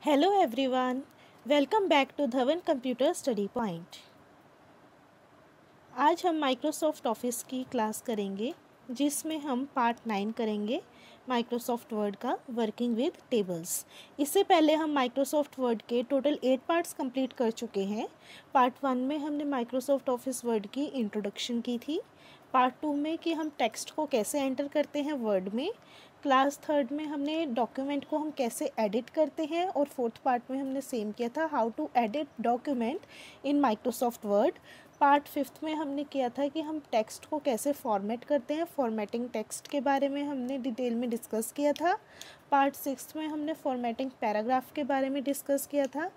Hello everyone, welcome back to Dhawan computer study point. आज हम Microsoft office की class करेंगे जिसमें हम पार्ट 9 करेंगे माइक्रोसॉफ्ट वर्ड का वर्किंग विद टेबल्स। इससे पहले हम माइक्रोसॉफ्ट वर्ड के टोटल 8 पार्ट्स कंप्लीट कर चुके हैं। पार्ट 1 में हमने माइक्रोसॉफ्ट ऑफिस वर्ड की इंट्रोडक्शन की थी। पार्ट 2 में कि हम टेक्स्ट को कैसे एंटर करते हैं वर्ड में। क्लास 3 में हमने डॉक्यूमेंट को हम कैसे एडिट करते हैं और 4th पार्ट में हमने सेम किया था how to edit document in Microsoft Word. Part 5th में हमने किया था कि हम टेक्स्ट को कैसे फॉर्मेट करते हैं, फॉर्मेटिंग टेक्स्ट के बारे में हमने डिटेल में डिस्कस किया था। पार्ट 6 में हमने फॉर्मेटिंग पैराग्राफ के बारे में डिस्कस किया था।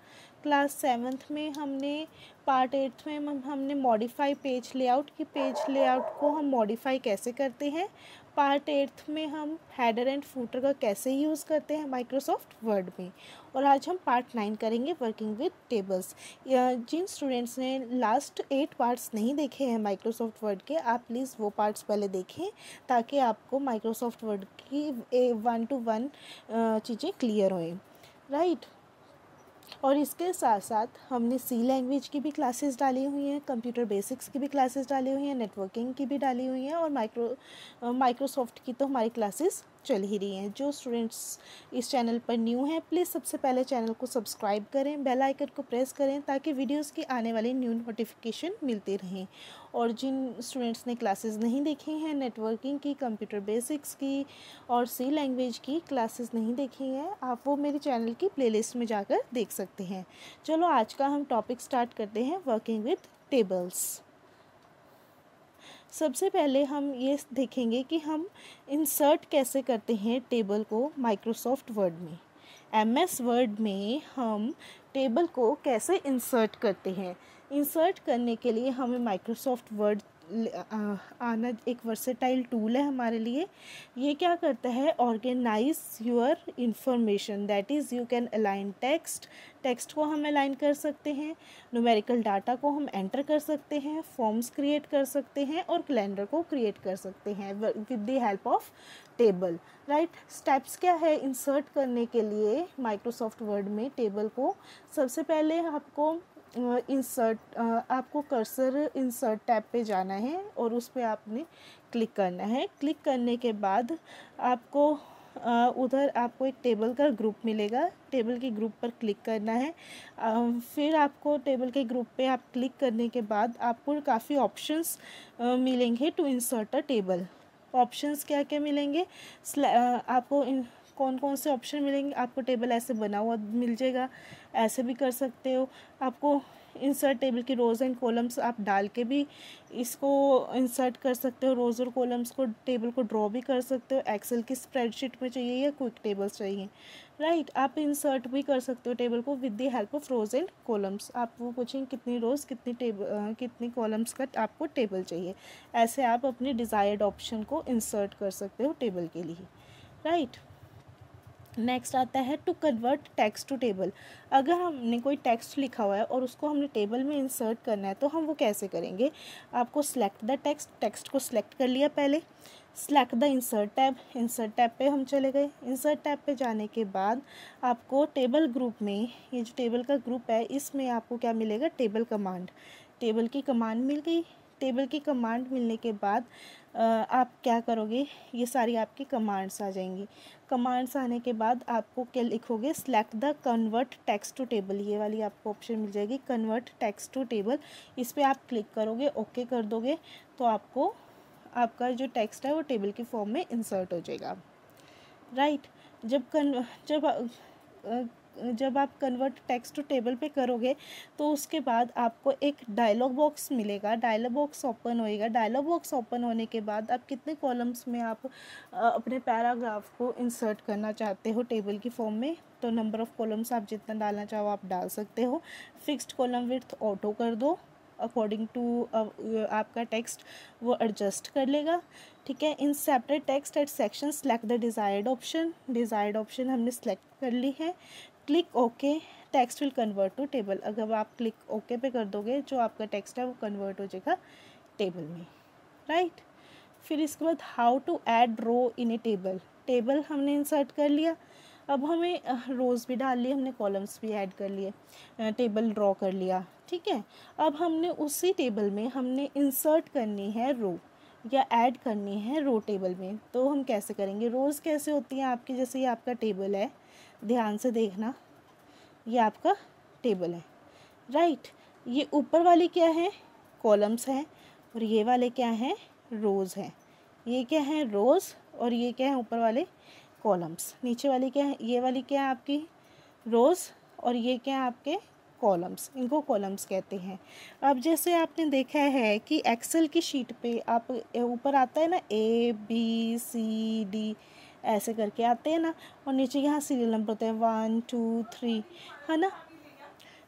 क्लास 7th में हमने पार्ट 8 में हमने मॉडिफाई पेज लेआउट की पेज लेआउट को हम मॉडिफाई कैसे करते हैं। पार्ट 8 में हम हेडर एंड फूटर का कैसे यूज़ करते हैं माइक्रोसॉफ्ट वर्ड में। और आज हम पार्ट 9 करेंगे वर्किंग विद टेबल्स। जिन स्टूडेंट्स ने लास्ट 8 पार्ट्स नहीं देखे हैं माइक्रोसॉफ्ट वर्ड के, आप प्लीज़ वो पार्ट्स पहले देखें ताकि आपको माइक्रोसॉफ्ट वर्ड की 1 to 1 चीज़ें क्लियर हों, राइट। और इसके साथ साथ हमने सी लैंग्वेज की भी क्लासेस डाली हुई हैं, कंप्यूटर बेसिक्स की भी क्लासेस डाली हुई हैं, नेटवर्किंग की भी डाली हुई हैं और माइक्रोसॉफ्ट की तो हमारी क्लासेस चल ही रही हैं। जो स्टूडेंट्स इस चैनल पर न्यू हैं, प्लीज़ सबसे पहले चैनल को सब्सक्राइब करें, बेल आइकन को प्रेस करें ताकि वीडियोस की आने वाली न्यू नोटिफिकेशन मिलती रहें। और जिन स्टूडेंट्स ने क्लासेस नहीं देखी हैं, नेटवर्किंग की, कंप्यूटर बेसिक्स की और सी लैंग्वेज की क्लासेस नहीं देखी हैं, आप वो मेरे चैनल की प्लेलिस्ट में जाकर देख सकते हैं। चलो आज का हम टॉपिक स्टार्ट करते हैं वर्किंग विद टेबल्स। सबसे पहले हम ये देखेंगे कि हम इंसर्ट कैसे करते हैं टेबल को माइक्रोसॉफ्ट वर्ड में। एमएस वर्ड में हम टेबल को कैसे इंसर्ट करते हैं। इंसर्ट करने के लिए हमें माइक्रोसॉफ्ट वर्ड आना एक वर्सेटाइल टूल है हमारे लिए। ये क्या करता है, organise your information, that is you can align text को हम अलाइन कर सकते हैं, न्यूमेरिकल डाटा को हम एंटर कर सकते हैं, फॉर्म्स क्रिएट कर सकते हैं और कैलेंडर को क्रिएट कर सकते हैं with the help of table, right. Steps क्या है इंसर्ट करने के लिए माइक्रोसॉफ्ट वर्ड में टेबल को। सबसे पहले आपको आपको कर्सर इंसर्ट टैब पे जाना है और उस पर आपने क्लिक करना है। क्लिक करने के बाद आपको उधर आपको एक टेबल का ग्रुप मिलेगा, टेबल के ग्रुप पर क्लिक करना है। फिर आपको टेबल के ग्रुप पे आप क्लिक करने के बाद आपको काफ़ी ऑप्शंस मिलेंगे to insert a table. Options क्या क्या मिलेंगे, आपको कौन कौन से ऑप्शन मिलेंगे। आपको टेबल ऐसे बना हुआ मिल जाएगा, ऐसे भी कर सकते हो। आपको इंसर्ट टेबल की रोज़ एंड कॉलम्स आप डाल के भी इसको इंसर्ट कर सकते हो। रोज़ और कॉलम्स को टेबल को ड्रॉ भी कर सकते हो। एक्सेल की स्प्रेडशीट में चाहिए या क्विक टेबल्स चाहिए, राइट। आप इंसर्ट भी कर सकते हो टेबल को with the help of rows and columns. आप वो पूछेंगे कितनी रोज़ कितनी कॉलम्स का आपको टेबल चाहिए। ऐसे आप अपने डिज़ायर्ड ऑप्शन को इंसर्ट कर सकते हो टेबल के लिए, राइट। नेक्स्ट आता है to convert text to table. अगर हमने कोई टेक्स्ट लिखा हुआ है और उसको हमने टेबल में इंसर्ट करना है तो हम वो कैसे करेंगे। आपको सिलेक्ट द टेक्स्ट को सिलेक्ट कर लिया पहले। सिलेक्ट द इंसर्ट टैब पे हम चले गए। इंसर्ट टैब पे जाने के बाद आपको टेबल ग्रुप में, ये जो टेबल का ग्रुप है इसमें आपको क्या मिलेगा, टेबल कमांड। टेबल की कमांड मिल गई। टेबल की कमांड मिलने के बाद आप क्या करोगे, ये सारी आपकी कमांड्स आ जाएंगी। कमांड्स आने के बाद आपको क्या लिखोगे, select the convert text to table, ये वाली आपको ऑप्शन मिल जाएगी कन्वर्ट टेक्स्ट टू टेबल। इस पर आप क्लिक करोगे, ओके कर दोगे तो आपको आपका जो टेक्स्ट है वो टेबल की फॉर्म में इंसर्ट हो जाएगा, राइट। जब आप कन्वर्ट टेक्स्ट टू टेबल पे करोगे तो उसके बाद आपको एक डायलॉग बॉक्स मिलेगा, डायलॉग बॉक्स ओपन होएगा। डायलॉग बॉक्स ओपन होने के बाद आप कितने कॉलम्स में आप अपने पैराग्राफ को इंसर्ट करना चाहते हो टेबल की फॉर्म में, तो नंबर ऑफ़ कॉलम्स आप जितना डालना चाहो आप डाल सकते हो। फिक्स्ड कॉलम विड्थ ऑटो कर दो, अकॉर्डिंग टू आपका टेक्स्ट वो एडजस्ट कर लेगा, ठीक है। In separate text at section select the desired option हमने सेलेक्ट कर ली है। Click okay, text will convert to table. अगर आप क्लिक ओके पे कर दोगे जो आपका टेक्स्ट है वो कन्वर्ट हो जाएगा टेबल में, राइट। फिर इसके बाद how to add row in a table. Table हमने इंसर्ट कर लिया। अब हमें रोज़ भी डाल लिए हमने, कॉलम्स भी ऐड कर लिए, टेबल ड्रॉ कर लिया, ठीक है। अब हमने उसी टेबल में हमने इंसर्ट करनी है रो या ऐड करनी है रो टेबल में। तो हम कैसे करेंगे? रोज़ कैसे होती हैं आपकी, जैसे ये आपका टेबल है, ध्यान से देखना, ये आपका टेबल है, राइट। ये ऊपर वाली क्या है? कॉलम्स हैं, और ये वाले क्या हैं? रोज़ हैं। ये क्या है? रोज़, और ये क्या है? ऊपर वाले कॉलम्स। नीचे वाली क्या है? ये वाली क्या है आपकी? रोज़, और ये क्या है आपके? कॉलम्स। इनको कॉलम्स कहते हैं। अब जैसे आपने देखा है कि एक्सेल की शीट पे आप ऊपर आता है ना ABCD ऐसे करके आते हैं ना, और नीचे यहाँ सीरियल नंबर होते हैं 1 2 3, है ना,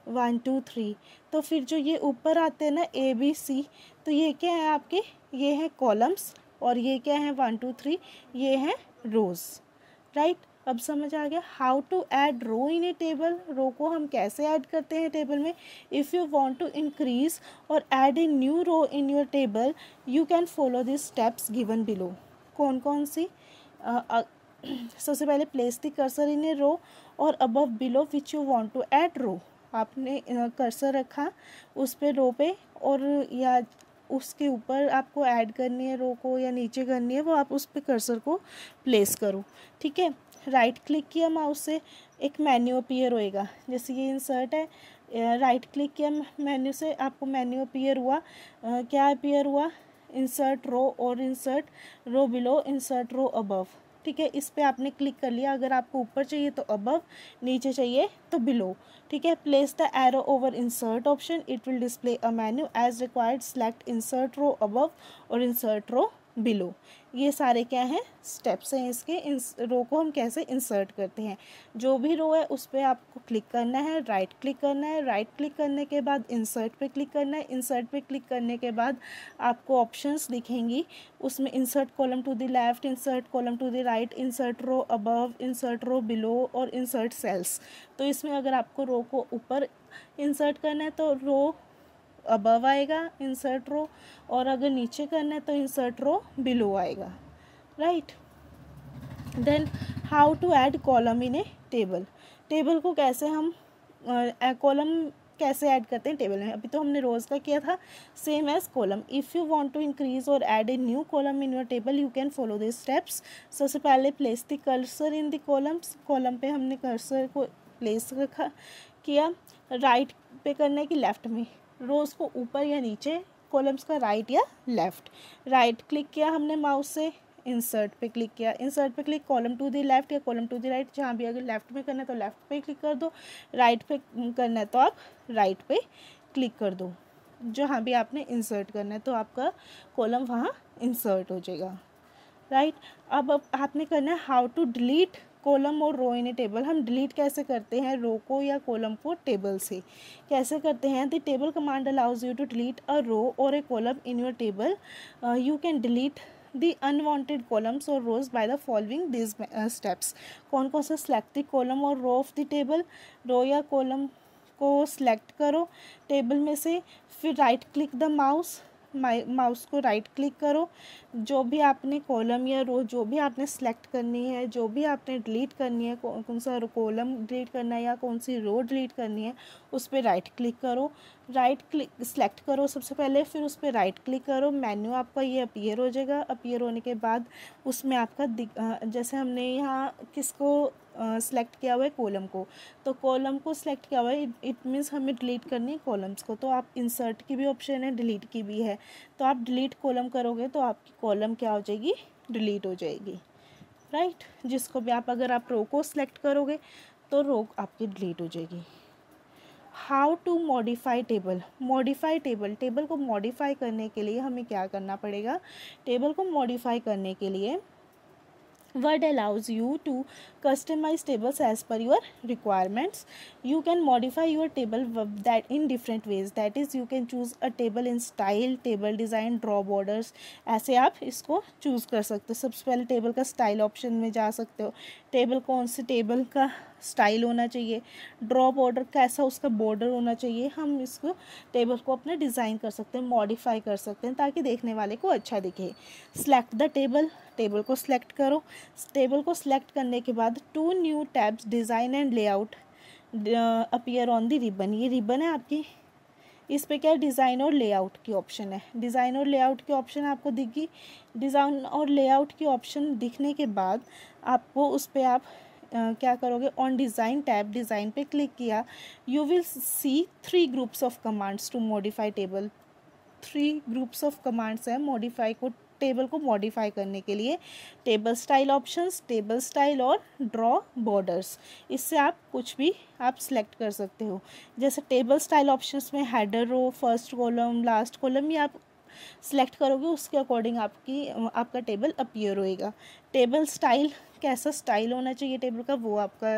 1 2 3। तो फिर जो ये ऊपर आते हैं ना ABC, तो ये क्या है आपके? ये है कॉलम्स, और ये क्या है? 1 2 3, ये है रोज़, राइट। अब समझ आ गया how to add row in a table. Row को हम कैसे ऐड करते हैं टेबल में? If you want to increase or add a new row in your table, you can follow this steps given below. कौन कौन सी? सबसे पहले place the cursor in a row or above below which you want to add row. आपने cursor रखा उस पे रो पे, और या उसके ऊपर आपको ऐड करनी है रो को या नीचे करनी है, वो आप उस पे कर्सर को प्लेस करो, ठीक है। राइट क्लिक किया माउस से, एक मेन्यू अपीयर होएगा, जैसे ये इंसर्ट है, राइट क्लिक किया मेन्यू से, आपको मेन्यू अपीयर हुआ, क्या अपीयर हुआ? इंसर्ट रो और insert row below, insert row above, ठीक है। इस पे आपने क्लिक कर लिया। अगर आपको ऊपर चाहिए तो अबव, नीचे चाहिए तो बिलो, ठीक है। Place the arrow over insert option, it will display a menu as required, select insert row above और इंसर्ट रो बिलो। ये सारे क्या हैं? स्टेप्स हैं इसके। इस रो को हम कैसे इंसर्ट करते हैं। जो भी रो है उस पर आपको क्लिक करना है, राइट क्लिक करना है, राइट क्लिक करने के बाद इंसर्ट पे क्लिक करना है, इंसर्ट पे क्लिक करने के बाद आपको ऑप्शंस दिखेंगी, उसमें insert column to the left, insert column to the right, insert row above, insert row below और इंसर्ट सेल्स। तो इसमें अगर आपको रो को ऊपर इंसर्ट करना है तो रो अबव आएगा इंसर्ट रो, और अगर नीचे करना है तो इंसर्ट रो बिलो आएगा, right. Then how to add column in a table. Table को कैसे हम कॉलम कैसे ऐड करते हैं टेबल में? अभी तो हमने रोज़ का किया था, same as column. If you want to increase or add a new column in your table, you can follow this steps. सबसे पहले place the cursor in the columns. Column पे हमने कर्सर को प्लेस रखा किया, राइट पे करना है कि लेफ्ट में, रोज़ को ऊपर या नीचे, कॉलम्स का राइट या लेफ़्ट। राइट क्लिक किया हमने माउस से, इंसर्ट पे क्लिक किया, इंसर्ट पे click, column to the left या कॉलम टू द राइट, जहाँ भी अगर लेफ़्ट में करना है तो लेफ़्ट पे क्लिक कर दो, राइट पे करना है तो आप राइट पे क्लिक कर दो, जहाँ भी आपने इंसर्ट करना है तो आपका कॉलम वहाँ इंसर्ट हो जाएगा, राइट। अब आपने करना है how to delete column or row in a table. हम डिलीट कैसे करते हैं रो को या कॉलम को टेबल से? कैसे करते हैं? The table command allows you to delete a row or a column in your table. You can delete the unwanted columns or rows by the following this steps. कौन कौन सा? Select the column or row of the table. Row या column को select करो table में से, फिर right click the mouse, mouse को राइट क्लिक करो, जो भी आपने कॉलम या रो जो भी आपने सेलेक्ट करनी है, जो भी आपने डिलीट करनी है, कौन सा कॉलम डिलीट करना है या कौन सी रो डिलीट करनी है, उस पर राइट क्लिक करो, राइट क्लिक सेलेक्ट करो सबसे पहले, फिर उस पर राइट क्लिक करो, मेन्यू आपका ये अपीयर हो जाएगा। अपीयर होने के बाद उसमें आपका जैसे हमने यहाँ किसको सेलेक्ट किया हुआ है? कॉलम को, तो कॉलम को सिलेक्ट किया हुआ है, इट मीन्स हमें डिलीट करनी है कॉलम्स को। तो आप इंसर्ट की भी ऑप्शन है, डिलीट की भी है, तो आप डिलीट कॉलम करोगे तो आपकी कॉलम क्या हो जाएगी? डिलीट हो जाएगी, राइट। जिसको भी आप अगर आप रो को सिलेक्ट करोगे तो रो आपकी डिलीट हो जाएगी। How to modify table. Modify table, table को मॉडिफाई करने के लिए हमें क्या करना पड़ेगा? टेबल को मॉडिफाई करने के लिए Word allows you to customize tables as per your requirements. You can modify your table that in different ways. That is, you can choose a table in style, table design, draw borders. ऐसे आप इसको choose कर सकते हो। सबसे पहले table का style option में जा सकते हो, टेबल कौन से टेबल का स्टाइल होना चाहिए, ड्रॉ बॉर्डर कैसा उसका बॉर्डर होना चाहिए, हम इसको टेबल को अपना डिज़ाइन कर सकते हैं, मॉडिफाई कर सकते हैं ताकि देखने वाले को अच्छा दिखे। सेलेक्ट द टेबल, टेबल को सिलेक्ट करो। टेबल को सिलेक्ट करने के बाद 2 new tabs design and layout appear on the ribbon. ये रिबन है आपकी, इस पे क्या है, डिज़ाइन और लेआउट की ऑप्शन है। डिज़ाइन और लेआउट की ऑप्शन आपको दिखी। डिज़ाइन और लेआउट की ऑप्शन दिखने के बाद आपको उस पर आप क्या करोगे, ऑन डिज़ाइन टैब, डिज़ाइन पे क्लिक किया, you will see 3 groups of commands to modify table. 3 groups of commands हैं मॉडिफाई को, टेबल को मॉडिफाई करने के लिए। Table style options, table style और ड्रॉ बॉर्डर्स। इससे आप कुछ भी आप सिलेक्ट कर सकते हो। जैसे टेबल स्टाइल ऑप्शंस में header row, first column, last column, ये आप सिलेक्ट करोगे, उसके अकॉर्डिंग आपका टेबल अपीयर होएगा। टेबल स्टाइल, कैसा स्टाइल होना चाहिए टेबल का, वो आपका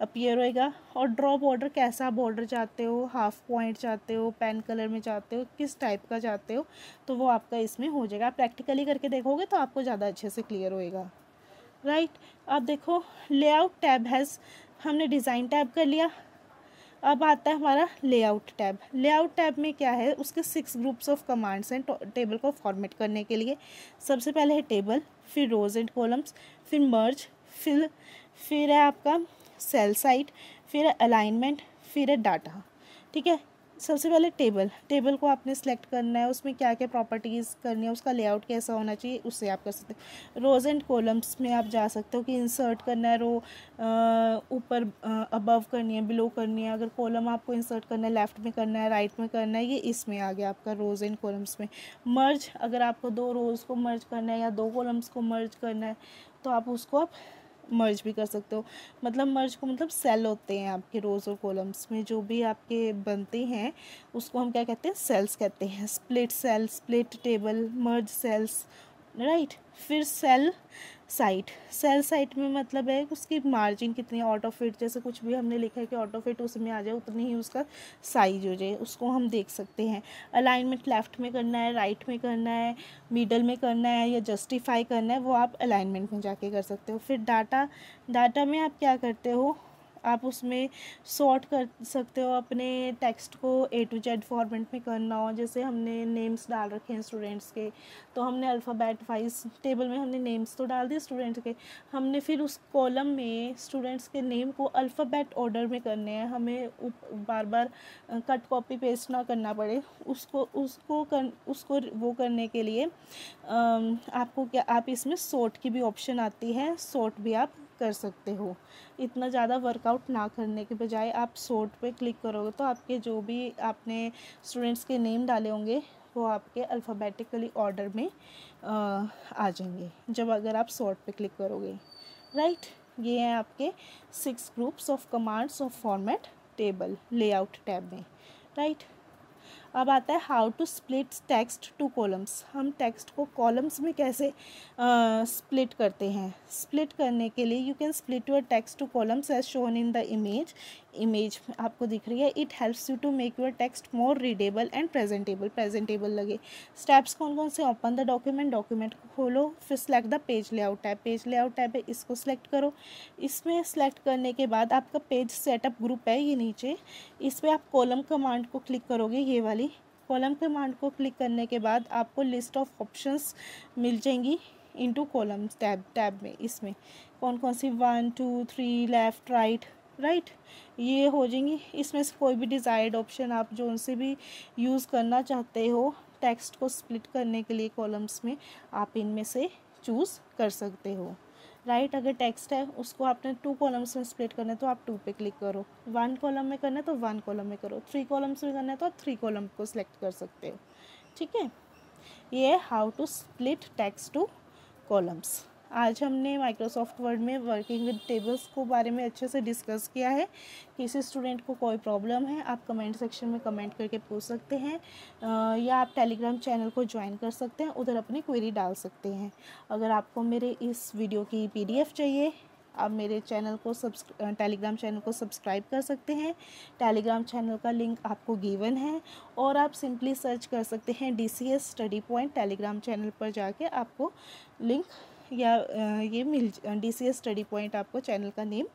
अपीयर होएगा। और ड्रॉ बॉर्डर, कैसा बॉर्डर चाहते हो, हाफ पॉइंट चाहते हो, पेन कलर में चाहते हो, किस टाइप का चाहते हो, तो वो आपका इसमें हो जाएगा। आप प्रैक्टिकली करके देखोगे तो आपको ज़्यादा अच्छे से क्लियर होएगा, राइट। अब देखो लेआउट टैब हमने डिज़ाइन टैब कर लिया। अब आता है हमारा लेआउट टैब। लेआउट टैब में क्या है, उसके 6 ग्रुप्स ऑफ कमांड्स हैं टेबल को फॉर्मेट करने के लिए। सबसे पहले है टेबल, फिर रोज एंड कॉलम्स, फिर मर्ज, फिर है आपका सेल साइट, फिर है अलाइनमेंट, फिर है डाटा। ठीक है, सबसे पहले टेबल को आपने सेलेक्ट करना है, उसमें क्या क्या प्रॉपर्टीज़ करनी है, उसका लेआउट कैसा होना चाहिए, उससे आप कर सकते हो। रोज़ एंड कॉलम्स में आप जा सकते हो कि इंसर्ट करना है, रो ऊपर अबव करनी है, बिलो करनी है। अगर कॉलम आपको इंसर्ट करना है, लेफ़्ट में करना है, राइट में करना है, ये इसमें आ गया आपका रोज़ एंड कॉलम्स में। मर्ज, अगर आपको 2 रोज़ को मर्ज करना है या 2 कॉलम्स को मर्ज करना है तो आप उसको आप मर्ज भी कर सकते हो। मतलब मर्ज को मतलब सेल होते हैं आपके रोज़ और कॉलम्स में, जो भी आपके बनते हैं उसको हम क्या कहते हैं, सेल्स कहते हैं। Split cell, split table, merge cells, right. फिर सेल साइट में मतलब है उसकी मार्जिन कितनी, ऑटो फिट, जैसे कुछ भी हमने लिखा है कि ऑटो फिट उसमें आ जाए, उतनी ही उसका साइज हो जाए, उसको हम देख सकते हैं। अलाइनमेंट लेफ़्ट में करना है, राइट में करना है, मिडल में करना है या जस्टिफाई करना है, वो आप अलाइनमेंट में जाके कर सकते हो। फिर डाटा में आप क्या करते हो, आप उसमें सॉर्ट कर सकते हो अपने टेक्स्ट को, A to Z फॉर्मेट में करना हो। जैसे हमने नेम्स डाल रखे हैं स्टूडेंट्स के, तो हमने अल्फ़ाबेट वाइज टेबल में हमने नेम्स तो डाल दिए स्टूडेंट्स के, हमने फिर उस कॉलम में स्टूडेंट्स के नेम को अल्फ़ाबेट ऑर्डर में करने हैं। हमें बार बार कट कॉपी पेस्ट ना करना पड़े। उसको वो करने के लिए आपको क्या, आप इसमें सॉर्ट की भी ऑप्शन आती है, सॉर्ट भी आप कर सकते हो। इतना ज़्यादा वर्कआउट ना करने के बजाय आप सॉर्ट पे क्लिक करोगे तो आपके जो भी आपने स्टूडेंट्स के नेम डाले होंगे वो आपके अल्फ़ाबेटिकली ऑर्डर में आ जाएंगे जब अगर आप सॉर्ट पे क्लिक करोगे, राइट। ये हैं आपके 6 groups of commands of format table layout tab में, राइट। अब आता है how to split text to columns. हम टेक्स्ट को कॉलम्स में कैसे स्प्लिट करते हैं। स्प्लिट करने के लिए you can split your text to columns as shown in the image आपको दिख रही है। It helps you to make your text more readable and presentable लगे। स्टेप्स कौन कौन से, ओपन द डॉक्यूमेंट को खोलो, फिर select the page layout tab है, इसको सेलेक्ट करो। इसमें सेलेक्ट करने के बाद आपका पेज सेटअप ग्रुप है ये नीचे, इस पर आप कॉलम कमांड को क्लिक करोगे। ये वाली कॉलम कमांड को क्लिक करने के बाद आपको लिस्ट ऑफ ऑप्शंस मिल जाएंगी इनटू कॉलम्स टैब में। इसमें कौन कौन सी 1 2 3 लेफ़्ट राइट ये हो जाएंगी। इसमें से कोई भी डिज़ायर्ड ऑप्शन आप जो उनसे भी यूज़ करना चाहते हो टेक्स्ट को स्प्लिट करने के लिए कॉलम्स में, आप इनमें से चूज़ कर सकते हो, राइट। अगर टेक्स्ट है उसको आपने 2 कॉलम्स में स्प्लिट करना है तो आप 2 पे क्लिक करो, 1 कॉलम में करना है तो 1 कॉलम में करो, 3 कॉलम्स में करना है तो आप 3 कॉलम को सिलेक्ट कर सकते हो, ठीक है। ये है how to split text to columns. आज हमने माइक्रोसॉफ्ट वर्ड में वर्किंग विद टेबल्स को बारे में अच्छे से डिस्कस किया है। किसी स्टूडेंट को कोई प्रॉब्लम है आप कमेंट सेक्शन में कमेंट करके पूछ सकते हैं, या आप टेलीग्राम चैनल को ज्वाइन कर सकते हैं, उधर अपनी क्वेरी डाल सकते हैं। अगर आपको मेरे इस वीडियो की PDF चाहिए आप मेरे चैनल को टेलीग्राम चैनल को सब्सक्राइब कर सकते हैं। टेलीग्राम चैनल का लिंक आपको गिवन है और आप सिंपली सर्च कर सकते हैं DCS study point. Telegram channel पर जाके आपको लिंक या ये मिल DCS स्टडी पॉइंट आपको चैनल का नेम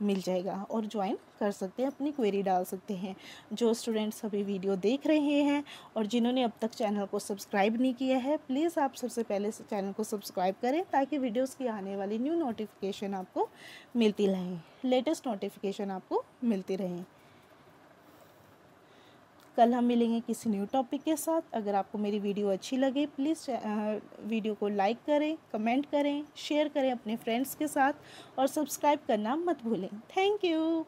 मिल जाएगा और ज्वाइन कर सकते हैं, अपनी क्वेरी डाल सकते हैं। जो स्टूडेंट्स अभी वीडियो देख रहे हैं और जिन्होंने अब तक चैनल को सब्सक्राइब नहीं किया है, प्लीज़ आप सबसे पहले चैनल को सब्सक्राइब करें ताकि वीडियोस की आने वाली न्यू नोटिफिकेशन आपको मिलती रहें, लेटेस्ट नोटिफिकेशन आपको मिलती रहें। कल हम मिलेंगे किसी न्यू टॉपिक के साथ। अगर आपको मेरी वीडियो अच्छी लगे प्लीज़ वीडियो को लाइक करें, कमेंट करें, शेयर करें अपने फ्रेंड्स के साथ और सब्सक्राइब करना मत भूलें। Thank you.